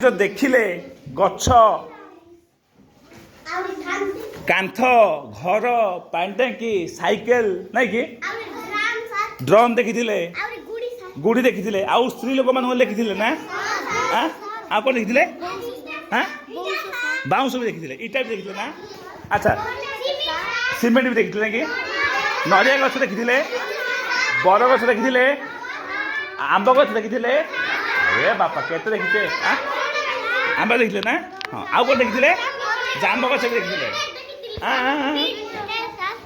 जो देखिले गछ कांथ घर पानी टांकी साइकेल नहीं कि ड्रम देखिथिले गुड़ी देखिथिले आउ स्त्री लोक मान लिखिथिले ना आ कोन लिखिथिले हां बाउंस भी देखिथिले इटा भी देखिथिले ना अच्छा सीमेंट भी देखिथिले कि नरिया गछ देखिथिले बर गछ देखिथिले आंब गछ देखिथिले ए बापा केते देखिथे आंबा देखिले ना हाँ आउ कौन देखिले जाम गछ भी देखिले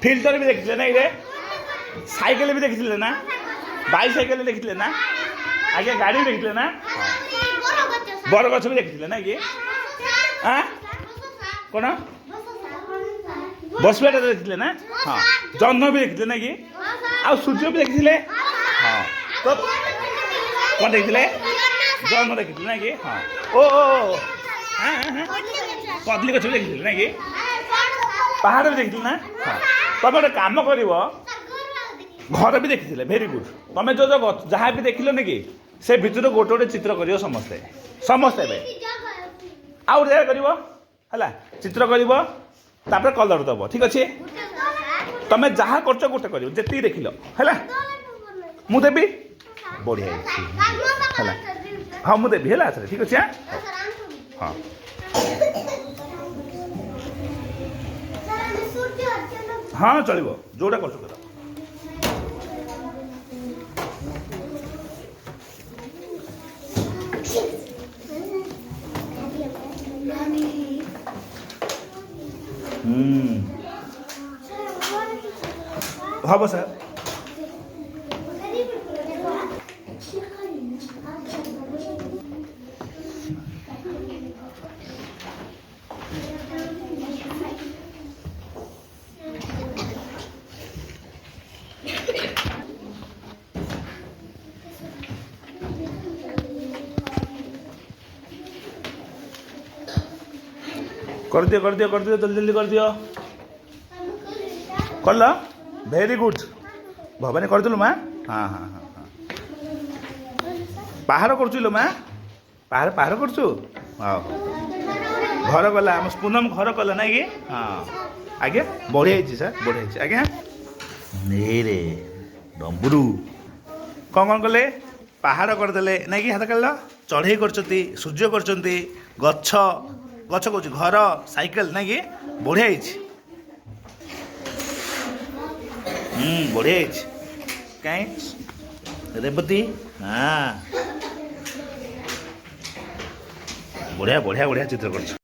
फिल्टर भी देखिले ना ये साइकेल भी देखिले ना बाइसाइकेल देखिले ना आगे गाड़ी भी देखिले ना बर गछ भी देखिले ना ये कौन बसवाटा देखिले ना हाँ जन्म भी देखिले ना ये आ सूर्य भी देखिले हाँ तो कौन देखिले जन्म देखिले ना कि हाँ ओ कदली गछ भी देखिले ना कि पहाड़ भी देखिले ना हाँ तुम गोटे कम कर घर भी देखिले भेरी गुड तुम जो जो जहाँ भी देखिल कि से भितर गोटे गोटे चित्र कर समस्ते समस्ते आउ कर चित्र कर कलर दब ठीक अच्छे तुम जहाँ कर गोटे कर जी देखिल है मु देवी बढ़िया है हाँ मुझे देवी है ठीक अच्छे हाँ हाँ चलो जोटा कर हम सर कर दियो जल्दी जल्दी कर दियो कर लो वेरी गुड भवानी कर दिलु माँ हाँ हाँ हाँ हाँ पहाड़ कर माँ पहाड़ पहाड़ कर घर गला आम पूनम घर कला ना कि हाँ आज्ञा बढ़िया सर बढ़िया आज्ञा रे डम्बुरू कौन कौन कले पहाड़ करदे ना कि हाथ काल चढ़ई कर सूर्य कर गछ गछ कौच घर साइकेल ना कि बढ़िया बढ़िया कहीं रेवती हाँ बढ़िया बढ़िया बढ़िया चित्र कर